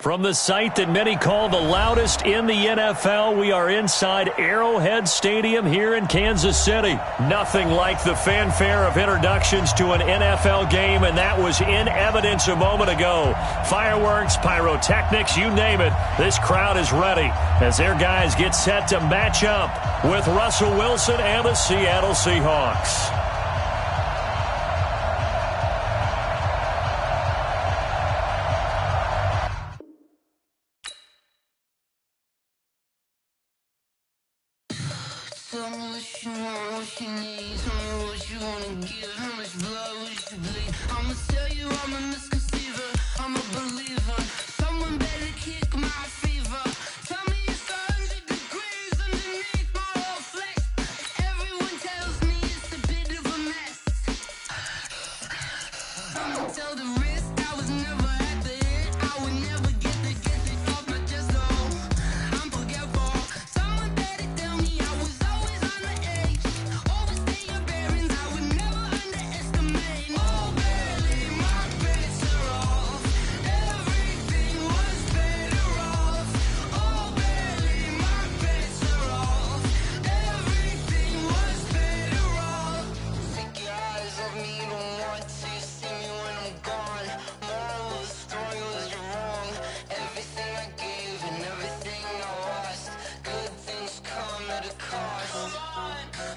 From the site that many call the loudest in the NFL, we are inside Arrowhead Stadium here in Kansas City. Nothing like the fanfare of introductions to an NFL game, and that was in evidence a moment ago. Fireworks, pyrotechnics, you name it. This crowd is ready as their guys get set to match up with Russell Wilson and the Seattle Seahawks. Tell me what you want, what you need. Tell me what you wanna give. How much blood would you bleed? I'ma tell you I'm a misconceiver. I'm a believer. Someone better kick my fever. Tell me it's 100 degrees underneath my whole flesh. Everyone tells me it's a bit of a mess. I'ma tell the risk I was never at the end. I would never get this off my chest. Oh, I'm forgetful. Someone better tell me I was always on the edge. Overstay your bearings, I would never underestimate. Oh, barely my bets are off. Everything was better off. Oh, barely my bets are off. Everything was better off. Take your eyes off me, don't want to see me when I'm gone. Moral of the story was you're wrong. Everything I gave and everything I lost. Good things come at a cost.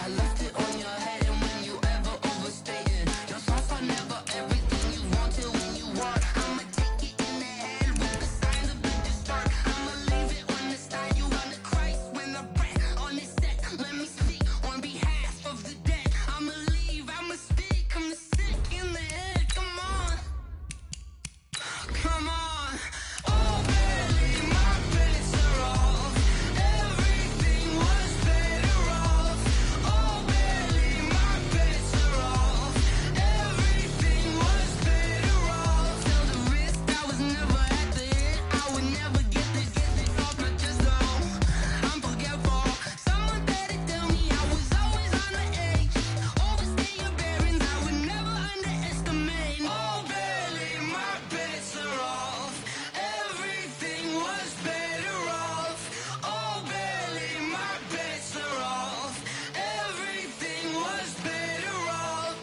I left it on your head, and when you ever overstay it, your thoughts are never everything you wanted when you want. I'ma take it in the head with the signs of the start. I'ma leave it on the side. You run the Christ when the breath on this set. Let me speak on behalf of the dead. I'ma leave, I'ma speak. I'm the sick in the head. Come on, come on. Oh, barely my bets are off. Everything was better off. Oh, barely my bets are off. Everything was better off. Tell the risk I was never at the end. I would never get this off my chest. Oh, I'm forgetful. Someone better tell me I was always on the edge. Overstay your bearings, I would never underestimate. Oh, barely my bets are off. Everything was better off. Oh, barely my bets are off. Everything was better off.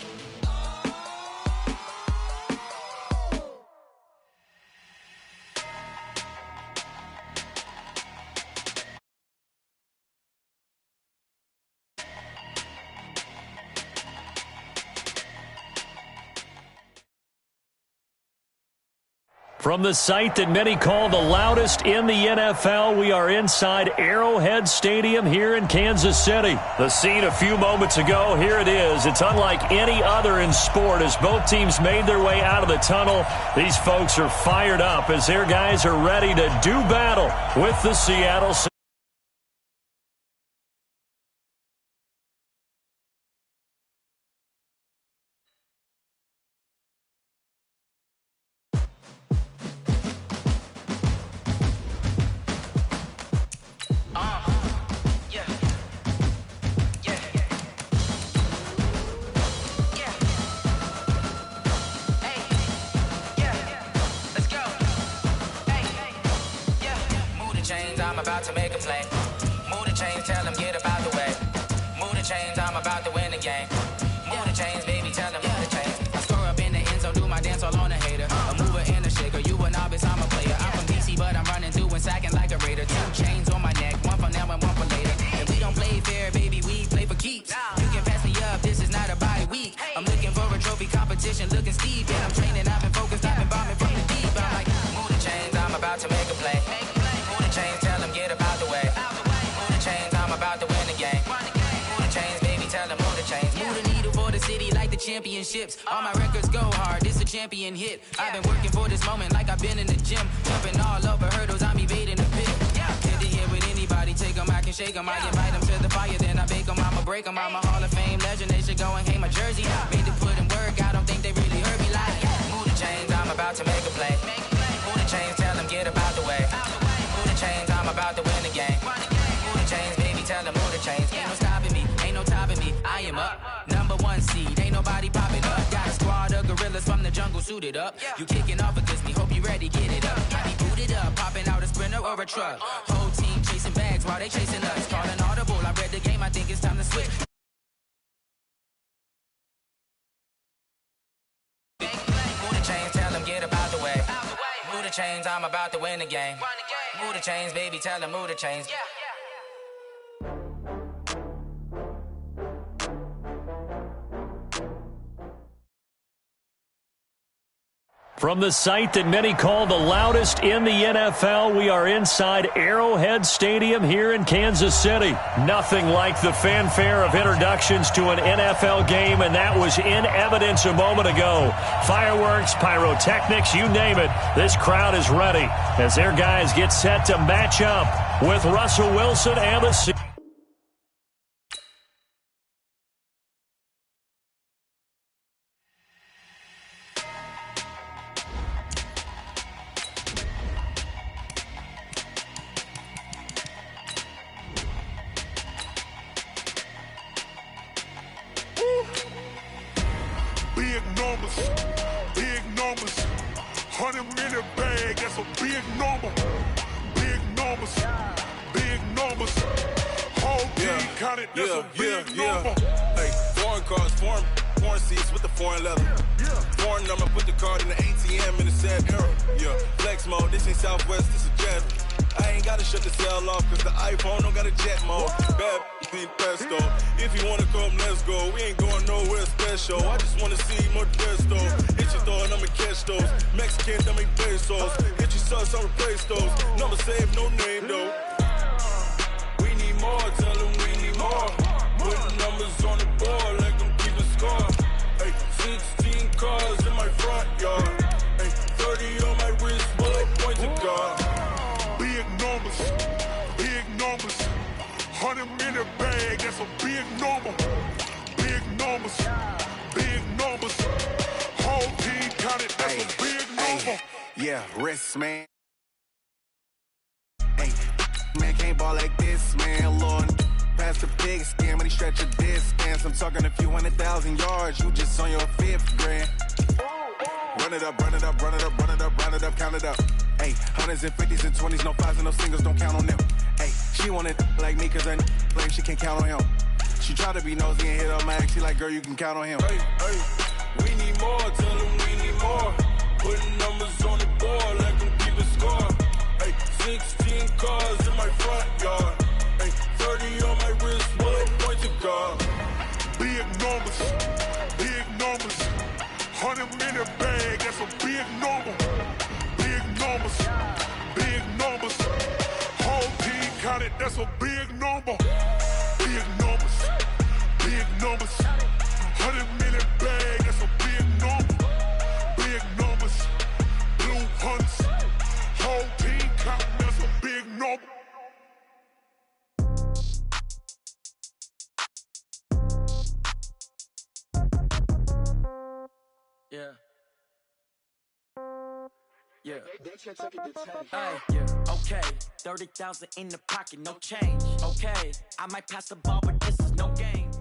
From the site that many call the loudest in the NFL, we are inside Arrowhead Stadium here in Kansas City. The scene a few moments ago, here it is. It's unlike any other in sport as both teams made their way out of the tunnel. These folks are fired up as their guys are ready to do battle with the Seattle Seahawks. Yeah. Hey. Yeah. Let's go. Hey. Yeah. Move the chains, I'm about to make a play. Move the chains, tell them get about the way. Move the chains, I'm about to win the game. Move the chains, baby, tell them move the chains. I score up in the end zone, do my dance all on a hater. A mover and a shaker, you a novice, I'm a player. I'm from DC, but I'm running through and sacking like a raider. 2 chains on my neck, one for now and one for later. If we don't play fair, baby, we play for keeps. You can pass me up, this is not a bye week. I'm looking for a trophy competition, looking steep. And I'm training, I've been focused, I've been bombing from the deep. I'm like, move the chains, I'm about to make a play. Move the chains, tell them get about the way. Move the chains, I'm about to win the game. Move the chains, baby, tell them move the chains. Move the needle for the city like the championships. All my records go hard, this a champion hit. I've been working for this moment like I've been in the gym. Jumping all over hurdles, I'm evading the pit. Hit the hit with anybody, take them, I can shake them. I invite them to the fire, then I bake them, I'ma break them. I'm a Hall of Fame legend, they should go and hang my jersey. Made to put in work, I don't think they really heard me like. Move the chains, I'm about to make a play. Move the chains, tell them get about the way. Move the chains, I'm about to win the game. Move the chains, baby, tell them move the chains. Ain't no stopping me, ain't no topping me. I am up, #1 seed, ain't nobody popping up. Got a squad of gorillas from the jungle suited up. You kicking off against me, hope you ready, get it up. I be booted it up, popping out a Sprinter or a truck. Whole team chasing bags while they chasing us. Calling audible, I read the game, I think it's time to switch. Move the chains, tell them get about the way. Move the chains, I'm about to win the game. Move the chains, baby, tell them move the chains. From the site that many call the loudest in the NFL, we are inside Arrowhead Stadium here in Kansas City. Nothing like the fanfare of introductions to an NFL game, and that was in evidence a moment ago. Fireworks, pyrotechnics, you name it. This crowd is ready as their guys get set to match up with Russell Wilson and the Seahawks. Big numbers, 100 minute bag, that's a big number. Big numbers, whole team counted, that's a big number. Hey, foreign cars, foreign seats with the foreign leather. Foreign number, put the card in the ATM in the sad era. Yeah, flex mode, this ain't Southwest, this is Jazz. I ain't gotta shut the cell off, cause the iPhone don't got a jet mode. Bad be pesto. If you wanna come, let's go. We ain't going nowhere special. I just wanna see more Desto. Hit your throw and I'ma catch those. Mexican, I make pesos. Hit your sus, I'll replace those. Number saved, no name though. We need more, tell them we need more. Put numbers on the board, like them keeping score. Hey, 16 cars in my front yard. Hey, 30 on my wrist, bullet point to God. Big numbers, 100 minute bag, that's a big number. Big numbers, whole team counted, that's a big number. Yeah, wrist, man. Hey, man, can't ball like this, man. Lord, pass the big skin when he stretch a distance. I'm talking a few 100,000 yards, you just on your 5th grand. Run it up, count it up. Hey, hundreds and 50s and 20s, no 5s and no singles, don't count on them. Hey, she wanted like me cause her claim she can't count on him. She tried to be nosy and hit up my ex, she like, girl, you can count on him. Hey, we need more, tell them we need more. Putting numbers on the board, like them keeping score. Hey, 16 cars in my front yard. Hey, 30 on my wrist, bullet point to God. Big numbers, 100 minute bag, that's a big number. Big numbers, whole team counted, that's a big number. Big numbers, 100 minute bag, that's a big number. Big numbers, blue hunts, whole team counting, that's a big number. Hey, okay, 30,000 in the pocket, no change. Okay, I might pass the ball, but this is no game.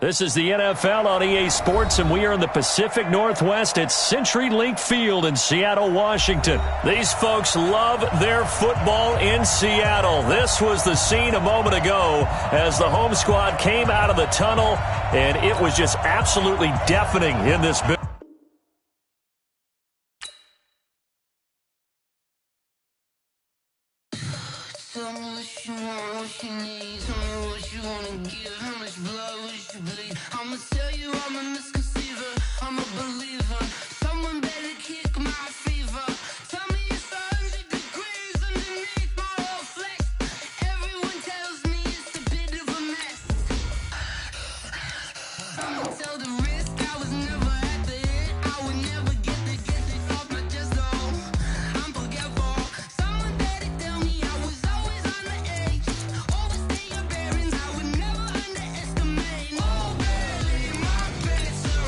This is the NFL on EA Sports, and we are in the Pacific Northwest at CenturyLink Field in Seattle, Washington. These folks love their football in Seattle. This was the scene a moment ago as the home squad came out of the tunnel, and it was just absolutely deafening in this building. Tell me what you want, what you need. Tell me what you wanna give. How much blood would you bleed? I'ma tell you I'm a misconceiver. I'm a believer. Someone better kick my fever. Tell me it's 100 degrees underneath my whole flex. Everyone tells me it's a bit of a mess. I'ma tell the risk I was never at the hit. I would never get it off my chest though. I'm forgetful. Someone better tell me I was always on the edge. Overstay your bearings, I would never underestimate. Oh, barely, my best.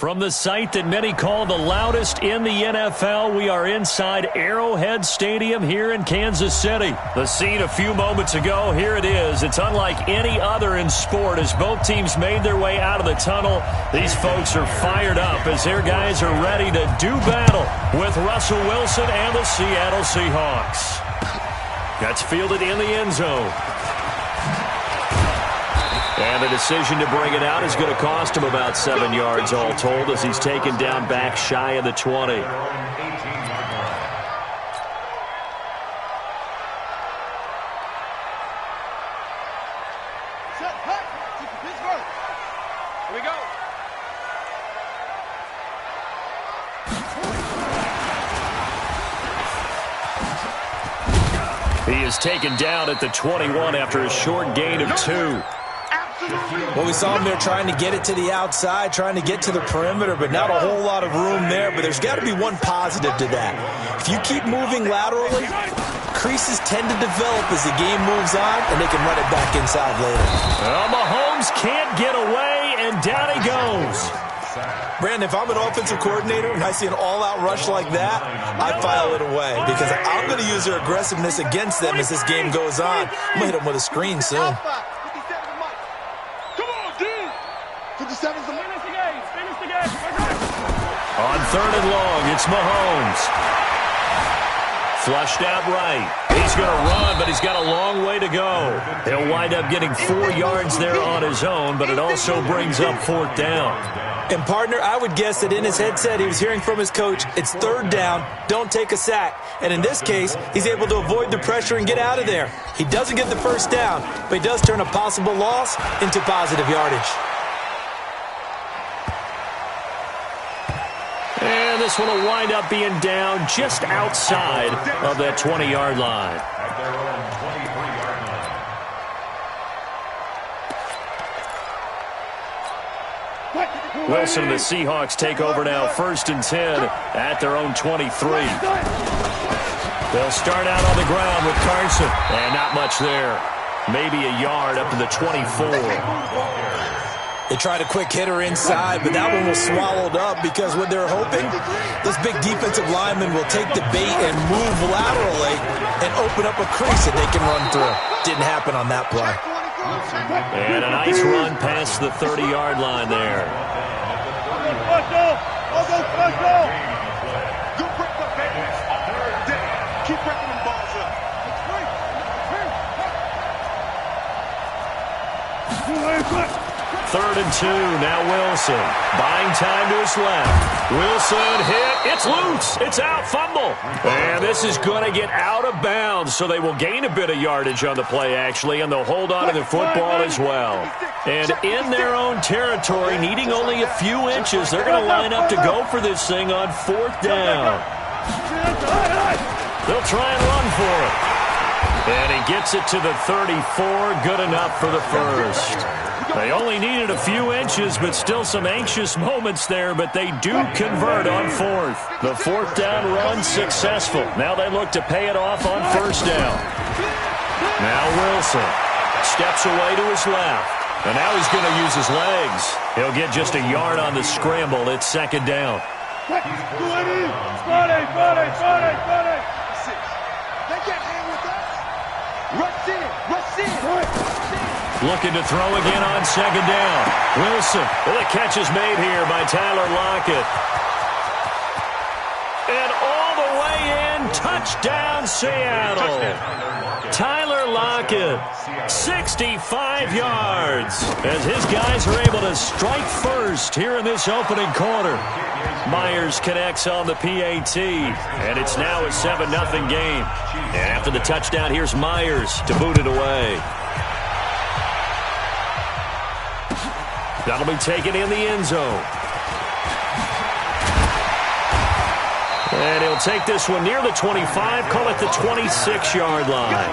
From the site that many call the loudest in the NFL, we are inside Arrowhead Stadium here in Kansas City. The scene a few moments ago, here it is. It's unlike any other in sport as both teams made their way out of the tunnel. These folks are fired up as their guys are ready to do battle with Russell Wilson and the Seattle Seahawks. That's fielded in the end zone. And the decision to bring it out is going to cost him about 7 yards all told as he's taken down back shy of the 20. Here we go. He is taken down at the 21 after a short gain of 2. Well, we saw him there trying to get it to the outside, trying to get to the perimeter, but not a whole lot of room there. But there's got to be one positive to that. If you keep moving laterally, creases tend to develop as the game moves on, and they can run it back inside later. Well, Mahomes can't get away, and down he goes. Brandon, if I'm an offensive coordinator and I see an all-out rush like that, I file it away because I'm going to use their aggressiveness against them as this game goes on. I'm going to hit them with a screen soon. On 3rd and long, it's Mahomes. Flushed out right. He's going to run, but he's got a long way to go. He'll wind up getting 4 yards there on his own, but it also brings up 4th down. And, partner, I would guess that in his headset he was hearing from his coach, it's 3rd down, don't take a sack. And in this case, he's able to avoid the pressure and get out of there. He doesn't get the 1st down, but he does turn a possible loss into positive yardage. And this one will wind up being down just outside of that 20-yard line. Wilson and the Seahawks take over now 1st and 10 at their own 23. They'll start out on the ground with Carson. And not much there. Maybe a yard up to the 24. They tried a quick hitter inside, but that one was swallowed up because what they're hoping, this big defensive lineman will take the bait and move laterally and open up a crease that they can run through. Didn't happen on that play. And a nice run past the 30-yard line there. Let's go. Good break up, baby. Keep breaking them balls up. 3rd and 2, now Wilson. Buying time to his left. Wilson hit. It's loose. It's out. Fumble. And this is going to get out of bounds, so they will gain a bit of yardage on the play, actually, and they'll hold on to the football as well. And in their own territory, needing only a few inches, they're going to line up to go for this thing on 4th down. They'll try and run for it. And he gets it to the 34. Good enough for the 1st. They only needed a few inches, but still some anxious moments there, but they do convert on 4th. The 4th down run successful. Now they look to pay it off on 1st down. Now Wilson steps away to his left, and now he's going to use his legs. He'll get just a yard on the scramble. It's 2nd down. They can't hang with us. Rush in. Looking to throw again on 2nd down. Wilson. Well, the catch is made here by Tyler Lockett. And all the way in, touchdown Seattle. Tyler Lockett, 65 yards, as his guys are able to strike first here in this opening quarter. Myers connects on the PAT, and it's now a 7-0 game. And after the touchdown, here's Myers to boot it away. That'll be taken in the end zone. And he'll take this one near the 25, call it the 26-yard line.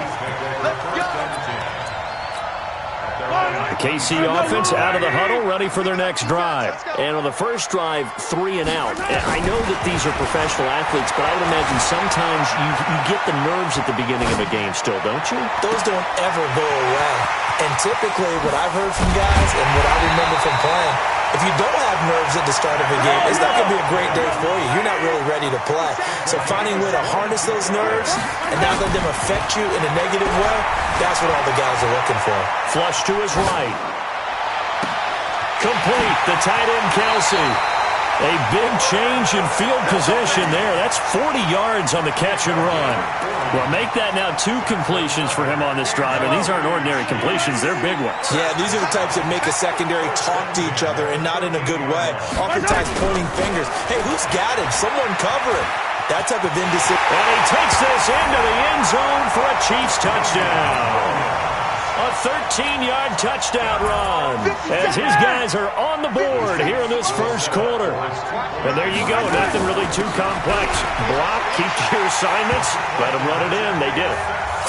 The KC offense out of the huddle, ready for their next drive. And on the first drive, 3 and out. I know that these are professional athletes, but I would imagine sometimes you get the nerves at the beginning of a game still, don't you? Those don't ever go away. And typically what I've heard from guys and what I remember from playing, if you don't have nerves at the start of a game, it's not going to be a great day for you. You're not really ready to play. So finding a way to harness those nerves and not let them affect you in a negative way, that's what all the guys are looking for. Flush to his right. Complete. The tight end, Kelsey. A big change in field position there. That's 40 yards on the catch and run. Well, make that now 2 completions for him on this drive, and these aren't ordinary completions. They're big ones. Yeah, these are the types that make a secondary talk to each other and not in a good way. Oftentimes pointing fingers. Hey, who's got him? Someone cover it. That type of indecision. And he takes this into the end zone for a Chiefs touchdown. A 13-yard touchdown run as his guys are on the board here in this first quarter. And there you go. Nothing really too complex. Block, keep your assignments, let them run it in. They did it.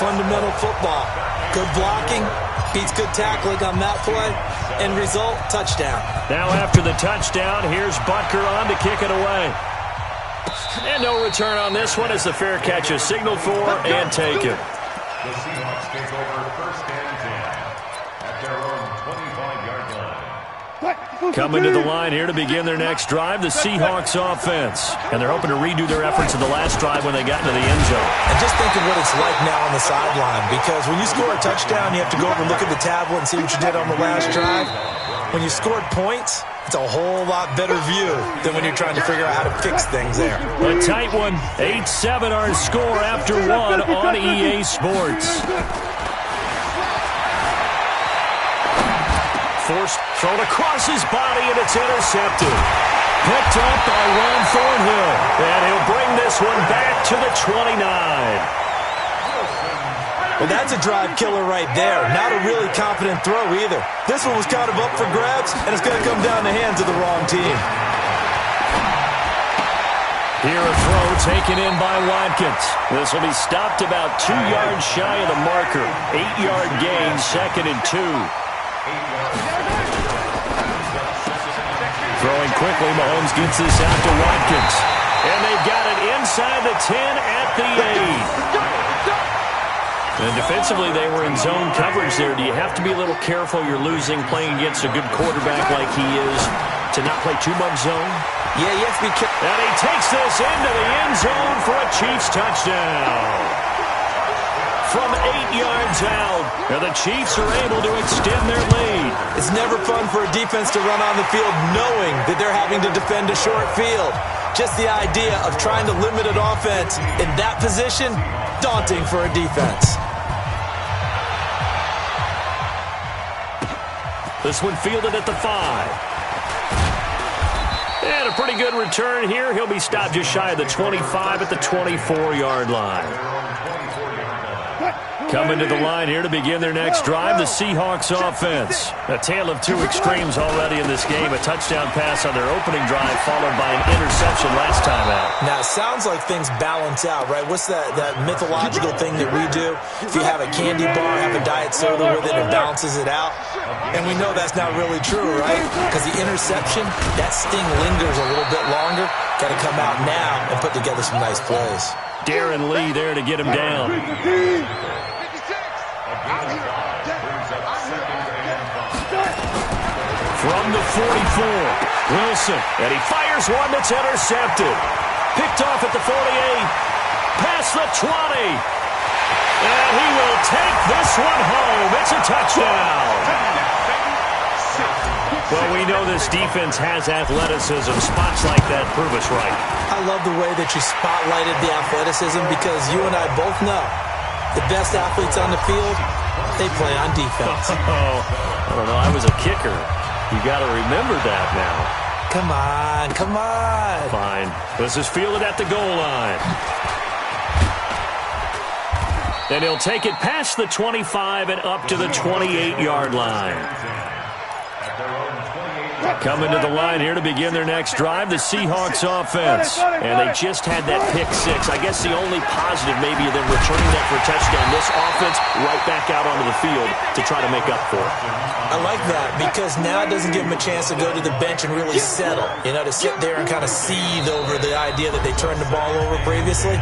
Fundamental football. Good blocking beats good tackling on that play. End result, touchdown. Now after the touchdown, here's Butker on to kick it away. And no return on this one as the fair catch is signaled for and taken. The Seahawks take over first and 10 at their own 25-yard line. Coming to the line here to begin their next drive, the Seahawks offense. And they're hoping to redo their efforts in the last drive when they got into the end zone. And just think of what it's like now on the sideline, because when you score a touchdown, you have to go over and look at the tablet and see what you did on the last drive. When you scored points, it's a whole lot better view than when you're trying to figure out how to fix things there. A tight one. 8-7 our score after 1 on EA Sports. Forced, thrown across his body, and it's intercepted. Picked up by Ron Thornhill. And he'll bring this one back to the 29. Well, that's a drive killer right there. Not a really confident throw either. This one was kind of up for grabs, and it's going to come down the hands of the wrong team. Here a throw taken in by Watkins. This will be stopped about 2 yards shy of the marker. 8-yard gain, 2nd and 2. Throwing quickly, Mahomes gets this out to Watkins. And they've got it inside the 10 at the 8. And defensively, they were in zone coverage there. Do you have to be a little careful? You're losing, playing against a good quarterback like he is, to not play too much zone? Yeah, you have to be careful. And he takes this into the end zone for a Chiefs touchdown. From 8 yards out, and the Chiefs are able to extend their lead. It's never fun for a defense to run on the field knowing that they're having to defend a short field. Just the idea of trying to limit an offense in that position, daunting for a defense. This one fielded at the 5. And a pretty good return here. He'll be stopped just shy of the 25 at the 24-yard line. Coming to the line here to begin their next drive, the Seahawks offense. A tale of 2 extremes already in this game. A touchdown pass on their opening drive followed by an interception last time out. Now, it sounds like things balance out, right? What's that mythological thing that we do? If you have a candy bar, have a diet soda with it, it balances it out. And we know that's not really true, right? Because the interception, that sting lingers a little bit longer. Got to come out now and put together some nice plays. Darren Lee there to get him down. From the 44, Wilson, and he fires one that's intercepted. Picked off at the 48, past the 20. And he will take this one home. It's a touchdown. Well, we know this defense has athleticism. Spots like that prove us right. I love the way that you spotlighted the athleticism because you and I both know the best athletes on the field, they play on defense. I don't know. I was a kicker. You got to remember that now. Come on, come on. Fine. This is fielded at the goal line. Then he'll take it past the 25 and up to the 28-yard line. Coming to the line here to begin their next drive, the Seahawks offense. And they just had that pick 6. I guess the only positive maybe of them returning that for a touchdown. This offense right back out onto the field to try to make up for it. I like that because now it doesn't give them a chance to go to the bench and really settle. You know, to sit there and kind of seethe over the idea that they turned the ball over previously.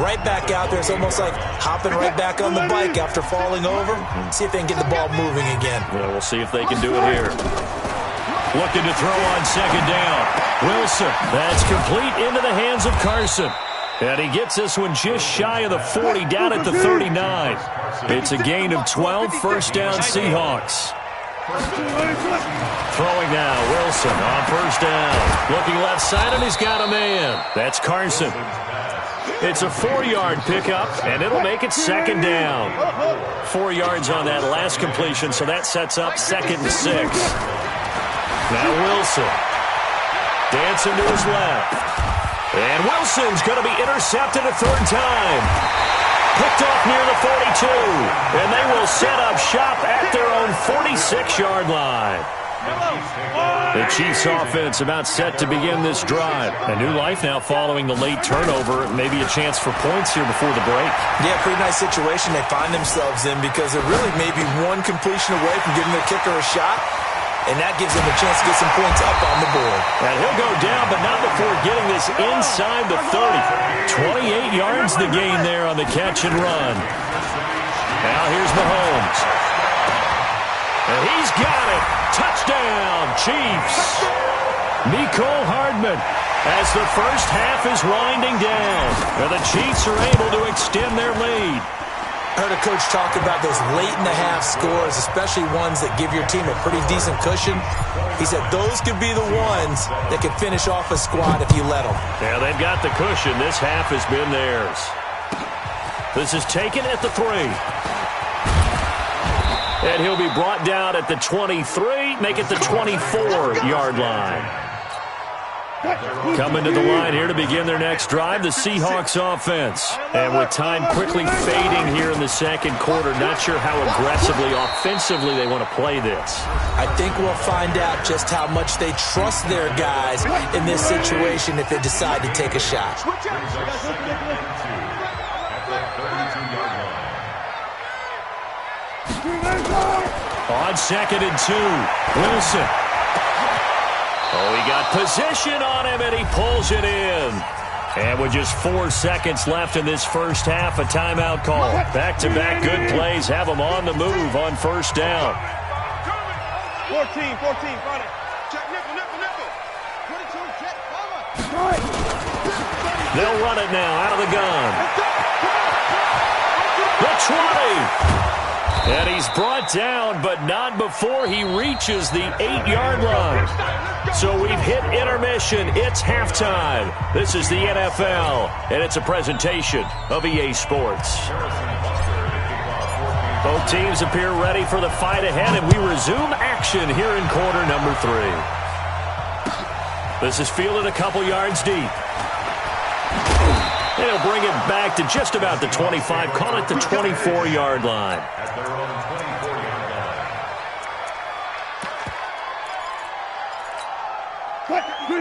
Right back out there. It's almost like hopping right back on the bike after falling over. See if they can get the ball moving again. Well, we'll see if they can do it here. looking to throw on second down. Wilson, that's complete into the hands of Carson. And he gets this one just shy of the 40, down at the 39. It's a gain of 12, first down Seahawks. Throwing now, Wilson on first down. Looking left side, and he's got a man. That's Carson. It's a 4-yard pickup, and it'll make it second down. 4 yards on that last completion, so that sets up 2nd and 6. Now Wilson. Dancing to his left. And Wilson's going to be intercepted a 3rd time. Picked off near the 42. And they will set up shop at their own 46-yard line. The Chiefs offense about set to begin this drive. A new life now following the late turnover. Maybe a chance for points here before the break. Yeah, pretty nice situation they find themselves in because they're really maybe one completion away from giving their kicker a shot. And that gives them a chance to get some points up on the board. And he'll go down, but not before getting this inside the 30. 28 yards the gain there on the catch and run. Now here's Mahomes. And he's got it. Touchdown, Chiefs. Mecole Hardman as the first half is winding down. And the Chiefs are able to extend their lead. I heard a coach talk about those late-in-the-half scores, especially ones that give your team a pretty decent cushion. He said those could be the ones that could finish off a squad if you let them. Yeah, they've got the cushion. This half has been theirs. This is taken at the 3. And he'll be brought down at the 23, make it the 24-yard line. Coming to the line here to begin their next drive, the Seahawks offense. And with time quickly fading here in the second quarter, not sure how aggressively, offensively they want to play this. I think we'll find out just how much they trust their guys in this situation if they decide to take a shot. On 2nd and 2, Wilson. Oh, he got position on him, and he pulls it in. And with just 4 seconds left in this first half, a timeout call. Back-to-back good plays have them on the move on first down. 14, front it. Check nickel. 22, check, forward. They'll run it now out of the gun. The 20. And he's brought down, but not before he reaches the 8-yard line. So we've hit intermission. It's halftime. This is the NFL, and it's a presentation of EA Sports. Both teams appear ready for the fight ahead, and we resume action here in quarter number 3. This is fielded a couple yards deep. And he'll bring it back to just about the 25, call it the 24-yard line.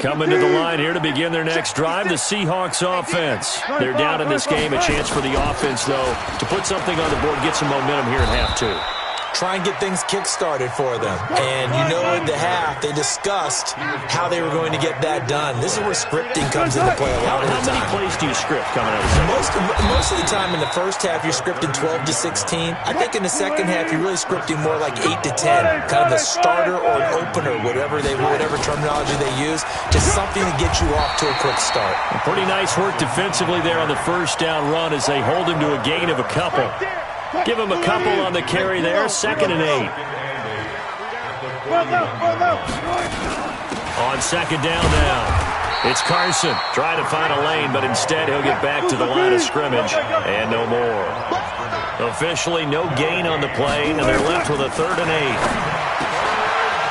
Coming to the line here to begin their next drive, the Seahawks offense. They're down in this game. A chance for the offense, though, to put something on the board, get some momentum here in half 2. Try and get things kick-started for them. And you know at the half, they discussed how they were going to get that done. This is where scripting comes into play a lot of the time. How many plays do you script coming out of the second? Most of the time in the first half, you're scripting 12 to 16. I think in the second half, you're really scripting more like 8 to 10. Kind of a starter or an opener, whatever terminology they use. Just something to get you off to a quick start. Pretty nice work defensively there on the first down run as they hold him to a gain of a couple. Give him a couple on the carry there, 2nd and 8. On second down now, it's Carson trying to find a lane, but instead he'll get back to the line of scrimmage and no more. Officially no gain on the play, and they're left with a 3rd and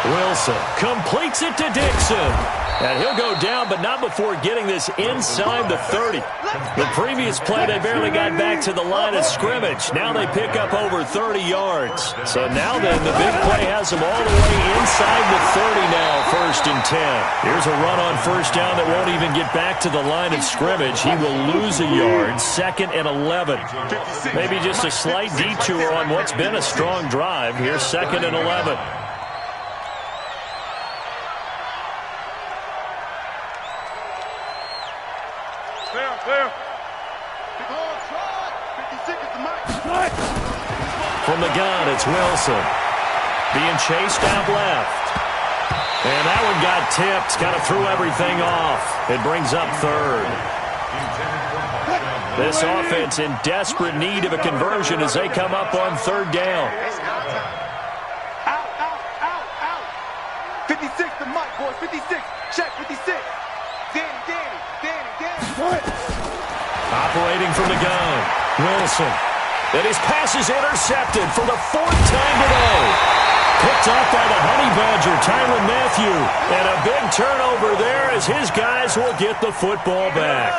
8. Wilson completes it to Dixon. And he'll go down, but not before getting this inside the 30. The previous play, they barely got back to the line of scrimmage. Now they pick up over 30 yards. So now then, the big play has them all the way inside the 30 now, 1st and 10. Here's a run on first down that won't even get back to the line of scrimmage. He will lose a yard, 2nd and 11. Maybe just a slight detour on what's been a strong drive. Here's 2nd and 11. From the gun, it's Wilson. Being chased out left. And that one got tipped, kind of threw everything off. It brings up third. This offense in desperate need of a conversion as they come up on third down. Out. 56 to Mike, boys. 56. Check 56. Danny. Operating from the gun, Wilson. And his pass is intercepted for the fourth time today. Picked up by the Honey Badger, Tyrann Mathieu. And a big turnover there as his guys will get the football back.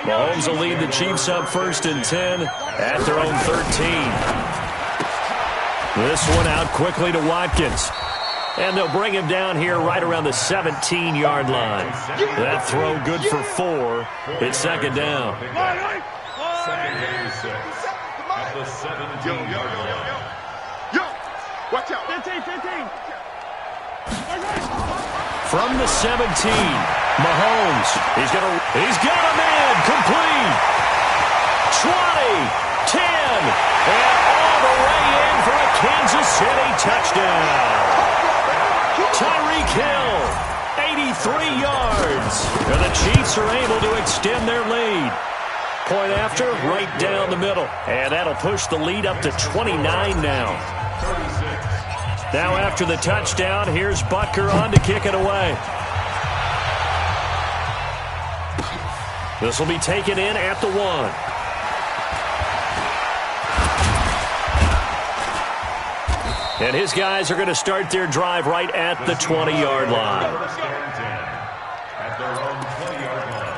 Mahomes will lead the Chiefs up 1st and 10 at their own 13. This one out quickly to Watkins. And they'll bring him down here right around the 17-yard line. That throw good for 4. It's second down. Second and 6 at the 17-yard line. Watch out. 15. From the 17, Mahomes. He's got him in. Complete. 20, 10, and all the way in for a Kansas City touchdown. Tyreek Hill, 83 yards. And the Chiefs are able to extend their lead. Point after, right down the middle. And that'll push the lead up to 29 now. Now after the touchdown, here's Butker on to kick it away. This will be taken in at the 1. And his guys are going to start their drive right at the 20-yard line. At their own 20-yard line.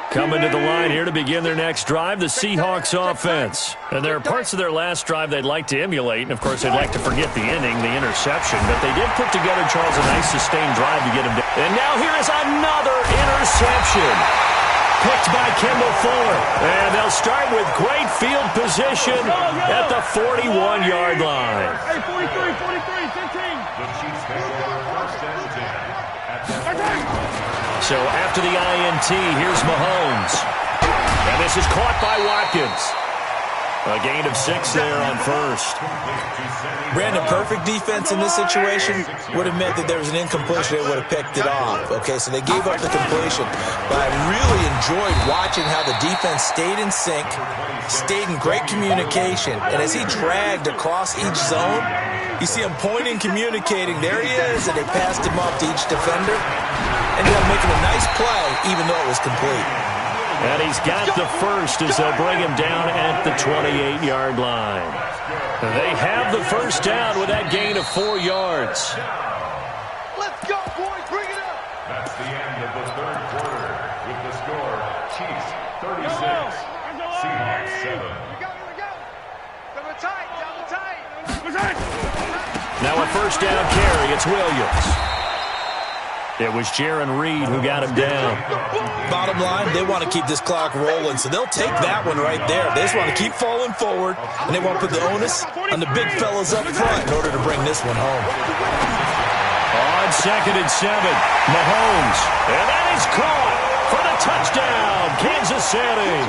Coming to the line here to begin their next drive, the Seahawks offense. And there are parts of their last drive they'd like to emulate. And, of course, they'd like to forget the inning, the interception. But they did put together, Charles, a nice sustained drive to get him down. And now here is another interception. Picked by Kendall Fuller. And they'll start with great field position at the 41-yard line. Hey, 43, 15. The Chiefs take over 1st and 10 at their So after the INT, here's Mahomes. And this is caught by Watkins. A gain of 6 there on first. Brandon, perfect defense in this situation would have meant that there was an incompletion. They would have picked it off. Okay, so they gave up the completion. But I really enjoyed watching how the defense stayed in sync, stayed in great communication. And as he dragged across each zone, you see him pointing, communicating. There he is, and they passed him off to each defender. Ended up making a nice play, even though it was complete. And he's got the first as they'll bring him down at the 28-yard line. They have the first down with that gain of 4 yards. Let's go, boys. Bring it up. That's the end of the third quarter with the score Chiefs 36, Seahawks 7. We go. Double tight. Now a first down carry. It's Williams. It was Jaron Reed who got him down. Bottom line, they want to keep this clock rolling, so they'll take that one right there. They just want to keep falling forward, and they want to put the onus on the big fellas up front in order to bring this one home. On 2nd and 7, Mahomes. And that is caught for the touchdown, Kansas City.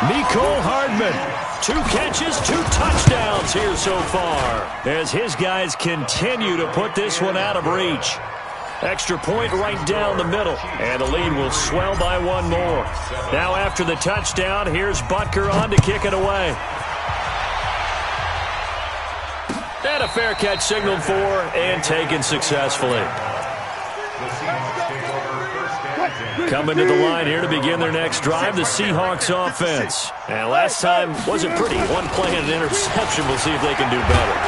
Mecole Hardman, 2 catches, 2 touchdowns here so far, as his guys continue to put this one out of reach. Extra point right down the middle, and the lead will swell by 1 more. Now after the touchdown, here's Butker on to kick it away. And a fair catch signaled for and taken successfully. Coming to the line here to begin their next drive, the Seahawks offense. And last time wasn't pretty. 1 play and an interception. We'll see if they can do better.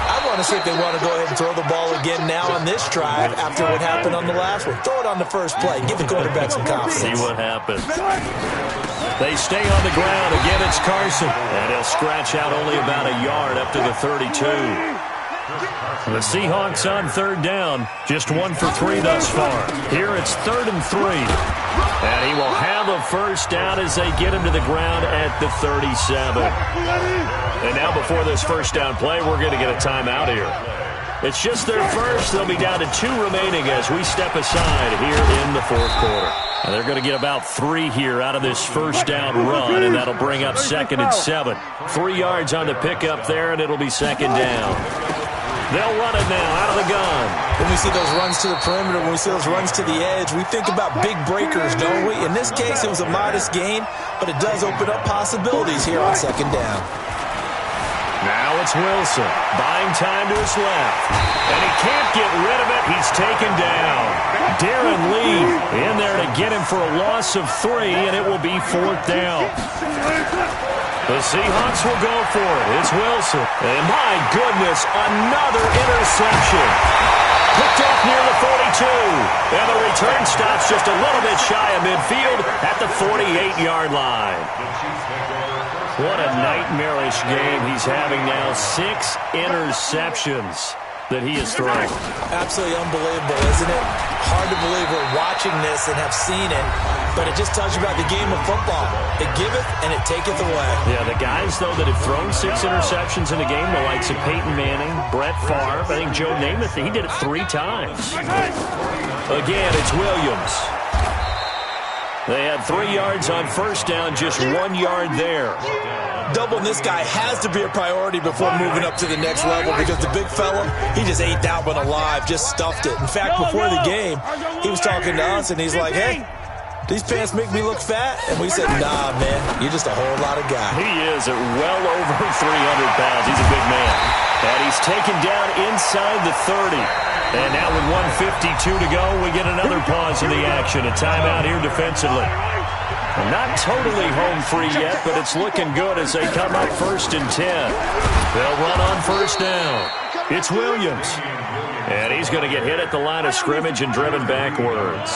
I want to see if they want to go ahead and throw the ball again now on this drive after what happened on the last one. Throw it on the first play. Give the quarterback some confidence. See what happens. They stay on the ground. Again, it's Carson. And he'll scratch out only about a yard up to the 32. The Seahawks on third down. Just 1 for 3 thus far. Here it's 3rd and 3. And he will have a first down as they get him to the ground at the 37. And now before this first down play, we're going to get a timeout here. It's just their first. They'll be down to 2 remaining as we step aside here in the 4th quarter. And they're going to get about 3 here out of this first down run, and that'll bring up 2nd and 7. 3 yards on the pickup there, and it'll be 2nd down. They'll run it now out of the gun. When we see those runs to the perimeter, when we see those runs to the edge, we think about big breakers, don't we? In this case, it was a modest gain, but it does open up possibilities here on second down. Now it's Wilson, buying time to his left. And he can't get rid of it. He's taken down. Darren Lee in there to get him for a loss of 3, and it will be 4th down. The Seahawks will go for it. It's Wilson. And my goodness, another interception. Picked off near the 42. And the return stops just a little bit shy of midfield at the 48-yard line. What a nightmarish game he's having now. 6 interceptions that he has thrown. Absolutely unbelievable, isn't it? Hard to believe we're watching this and have seen it, but it just tells you about the game of football. It giveth and it taketh away. Yeah, the guys, though, that have thrown 6 interceptions in a game, the likes of Peyton Manning, Brett Favre, I think Joe Namath, he did it 3 times. Again, it's Williams. They had 3 yards on first down, just 1 yard there. Doubling this guy has to be a priority before moving up to the next level because the big fella, he just ate that one alive, just stuffed it. In fact, before the game, he was talking to us, and he's like, hey, these pants make me look fat? And we said, nah, man, you're just a whole lot of guy. He is at well over 300 pounds. He's a big man. And he's taken down inside the 30. And now with 1:52 to go, we get another pause in the action. A timeout here defensively. Well, not totally home free yet, but it's looking good as they come up 1st and 10. They'll run on first down. It's Williams. And he's going to get hit at the line of scrimmage and driven backwards.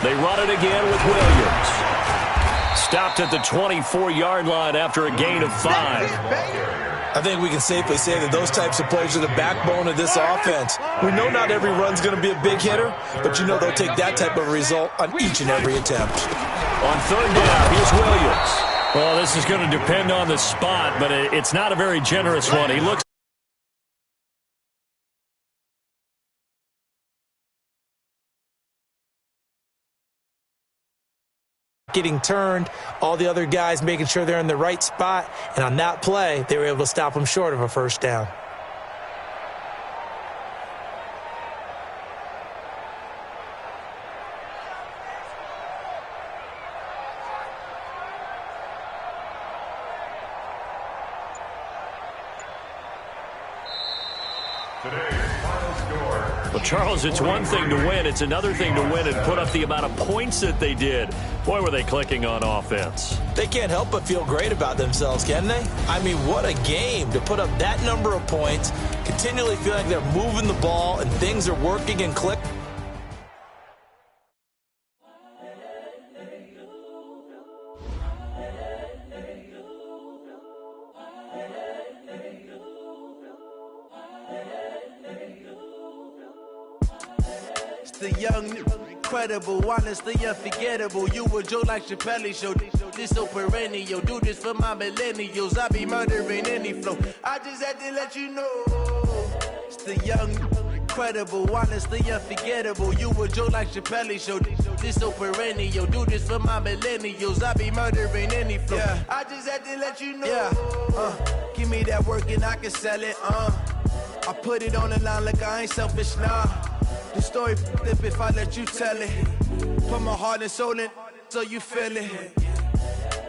They run it again with Williams. Stopped at the 24-yard line after a gain of 5. I think we can safely say that those types of plays are the backbone of this offense. We know not every run's going to be a big hitter, but you know they'll take that type of result on each and every attempt. On 3rd down, here's Williams. Well, this is going to depend on the spot, but it's not a very generous one. He looks getting turned, all the other guys making sure they're in the right spot, and on that play, they were able to stop him short of a first down. Well, Charles, it's one thing to win. It's another thing to win and put up the amount of points that they did. Boy, were they clicking on offense. They can't help but feel great about themselves, can they? I mean, what a game to put up that number of points, continually feel like they're moving the ball and things are working and clicking. The young, incredible, honestly unforgettable. You a Joe like Chappelle show. This so perennial. Do this for my millennials. I be murdering any flow. I just had to let you know. It's the young, incredible, honestly unforgettable. You a Joe like Chappelle show. This so perennial. Do this for my millennials. I be murdering any flow. Yeah. I just had to let you know. Yeah. Give me that work and I can sell it. I put it on the line like I ain't selfish, nah. The story flip if I let you tell it. Put my heart and soul in so you feel it.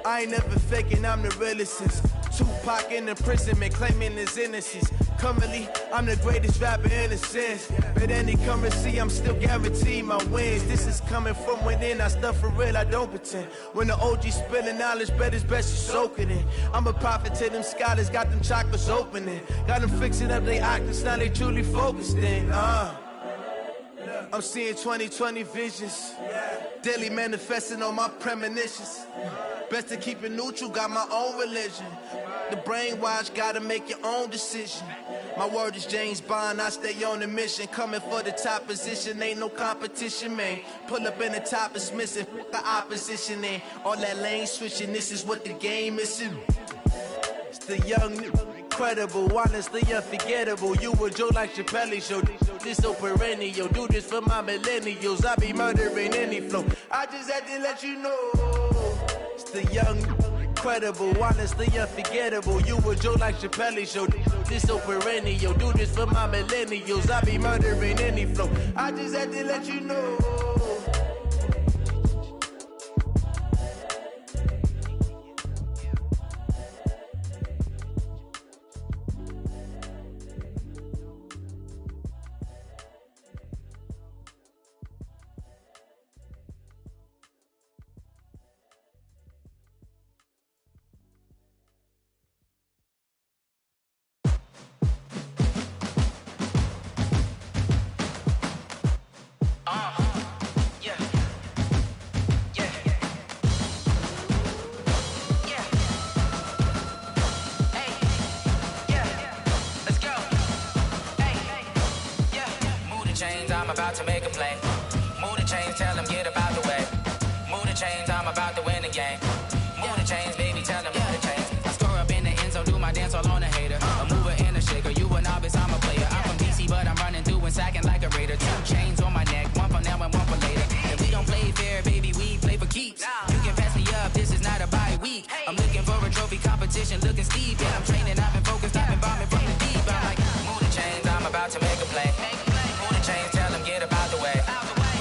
I ain't never faking, I'm the realest since Tupac in imprisonment, claiming his innocence. Currently, I'm the greatest rapper in a sense. But any currency, I'm still guaranteed my wins. This is coming from within, I stuff for real, I don't pretend. When the OG spilling knowledge, bet it's best you soak it in. I'm a prophet to them scholars, got them chakras opening. Got them fixing up they octaves, now they truly focused in. I'm seeing 2020 visions, daily manifesting on my premonitions. Best to keep it neutral, got my own religion. The brainwash, gotta make your own decision. My word is James Bond, I stay on the mission. Coming for the top position, ain't no competition, man. Pull up in the top, it's missing, the opposition in. All that lane switching, this is what the game is in. It's the young, incredible, honestly unforgettable. You a Joe like Chappelle show. This so perennial. Do this for my millennials. I be murdering any flow. I just had to let you know. It's the young, incredible, honestly unforgettable. You a joke like Chappelle show. This so perennial. Do this for my millennials. I be murdering any flow. I just had to let you know. I'm about to make a play. Move the chains, tell them get about the way. Move the chains, I'm about to win the game. Move the chains, baby, tell them move the chains. I score up in the end zone, do my dance all on a hater. A mover and a shaker, you a novice, I'm a player. I'm from DC, but I'm running through and sacking like a raider. 2 chains on my neck, one for now and one for later. And we don't play fair, baby, we play for keeps. You can pass me up, this is not a bye week. I'm looking for a trophy competition, looking steep. And I'm training, I've been focused, I've been bombing from the deep. I'm like, move the chains, I'm about to make a play. Move the chains, tell them get about the way.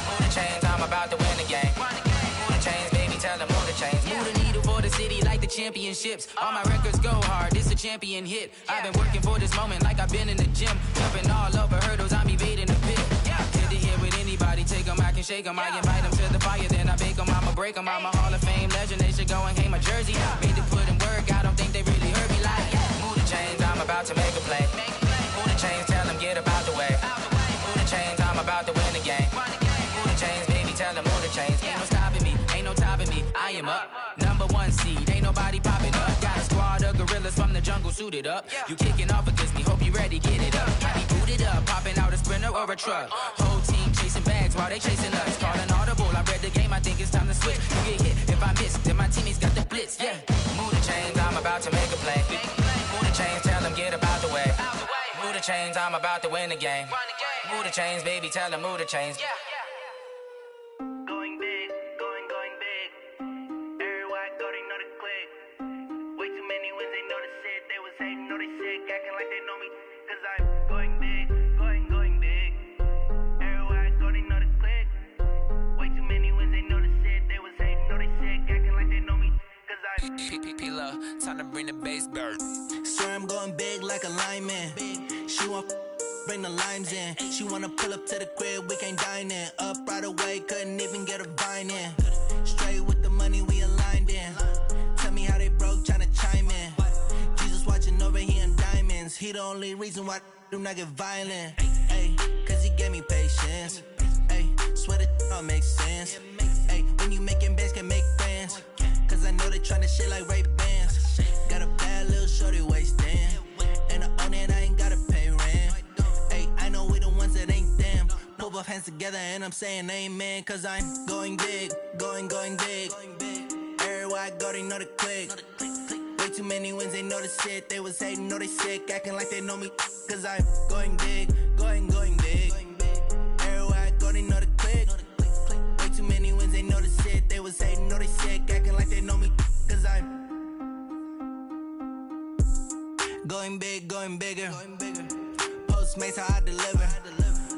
Move the chains, I'm about to win the game. Move the chains, baby, tell them move the chains. Move the needle for the city like the championships. All my records go hard, this a champion hit. I've been working for this moment like I've been in the gym. Jumping all over hurdles, I'm evading the pit. Good to hear with anybody, take them, I can shake them. I invite them to the fire, then I bake them, I'ma break them. I'm a Hall of Fame legend, they should go and hang my jersey. Made to put in work, I don't think they really heard me like. Move the chains, I'm about to make a play. Move the chains, tell them get about the way. Move the chains, I'm about to win the game. Move the chains, baby, tell them move the chains. Ain't no stopping me, ain't no topping me, I am up. #1 seed, ain't nobody popping up. Got a squad of gorillas from the jungle suited up. You kicking off against me, hope you ready, get it up. I be booted up, popping out a Sprinter or a truck. Whole team chasing bags while they chasing us. Call an audible, I read the game, I think it's time to switch. You get hit, if I miss, then my teammates got the blitz, yeah. Move the chains, I'm about to make a play. Move the chains, tell them get about the way. Move the chains, I'm about to win the game. Move the chains, baby, tell them move the chains. Going big, going big. Everywhere I go, they know the click. Way too many wins, they know the shit. They was hating, know they sick, acting like they know me. Cause I'm going big, going big. Everywhere I go, they know the click. Way too many wins, they know the shit. They was hating, know they sick, acting like they know me. Cause I'm P-P-P-Love, time to bring the bass bird. swear I'm going big like a lineman. She want bring the limes in. She wanna pull up to the crib, we can't dine in. Up right away, couldn't even get a vine in. Straight with the money, we aligned in. Tell me how they broke, tryna chime in. Jesus watching over here in diamonds. He the only reason why I do not get violent. Ay, cause he gave me patience. Ay, swear that all makes sense. Ay, when you making bands, can make friends. Cause I know they tryna shit like Ray-Bans. Got a bad little shorty wasting. And I own it, I ain't gotta pay rent. Ay, I know we the ones that ain't them. Pull both hands together and I'm saying amen. Cause I'm going big, going big. Everywhere I go, they know the click. Way too many wins, they know the shit. They was hating, know they sick, acting like they know me. Cause I'm going big, going big. Everywhere I go, they know the click. Way too many wins, they know the shit. They was hating, know they sick, acting like they know me. Cause I'm going big, going bigger. Postmates, how I deliver.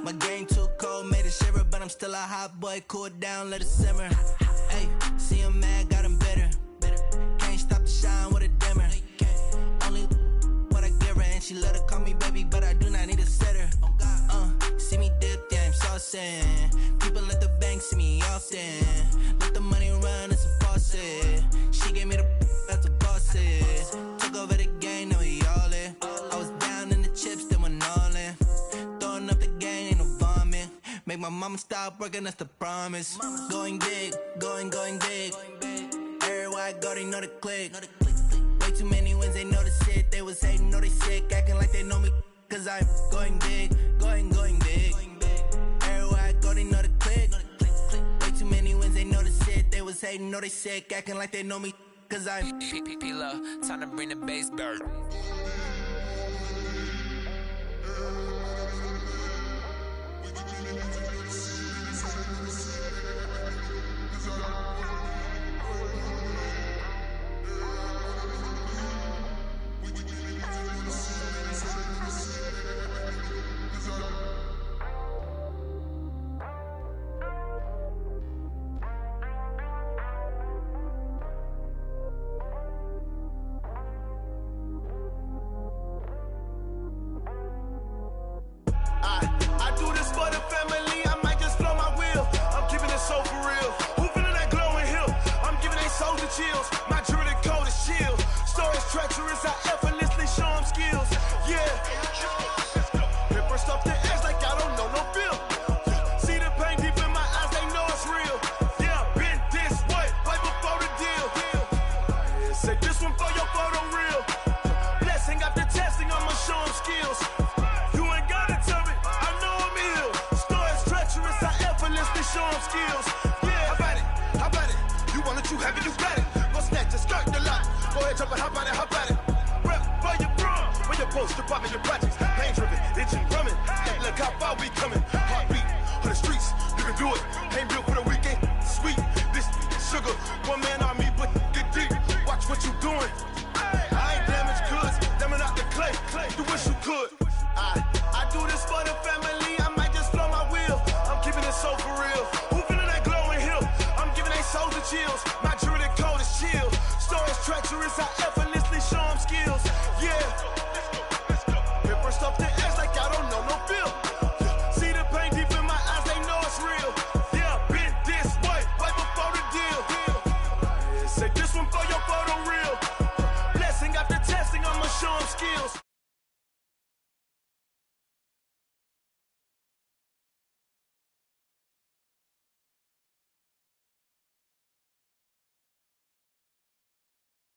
My game too cold, made it shiver. But I'm still a hot boy, cool it down, let it simmer. Hey, see him mad, got him bitter. Can't stop the shine with a dimmer. Only what I give her, and she let her call me baby, but I do not need a sitter. See me dip, yeah, I'm saucing. People at the bank see me often. Let the money run, it's a faucet. She gave me the that's a boss is. Took over the game, now we all in. I was down in the chips, then went all in. Throwing up the gang, ain't no vomit. Make my mama stop working, that's the promise. Going big, going big. Everywhere I go, they know the click. Way too many wins, they know the shit. They was hating, know they sick, acting like they know me. Cause I'm going big, going big. Everywhere I go, they know the click. Way too many wins, they know the shit. They was hating, know they sick, acting like they know me. Cause I'm P-P-P-Love, time to bring the bass bird. show them skills. Yeah, how about it? How about it? You want it, you have it, you got it. Go snatch it, skirt the lot. Go ahead, jump it, how about it? How about it? Rep for your brum, for your post, your poppin', your projects. Pain driven, itching, drumming. Look how far we coming. Heartbeat on the streets, you can do it. Ain't built for the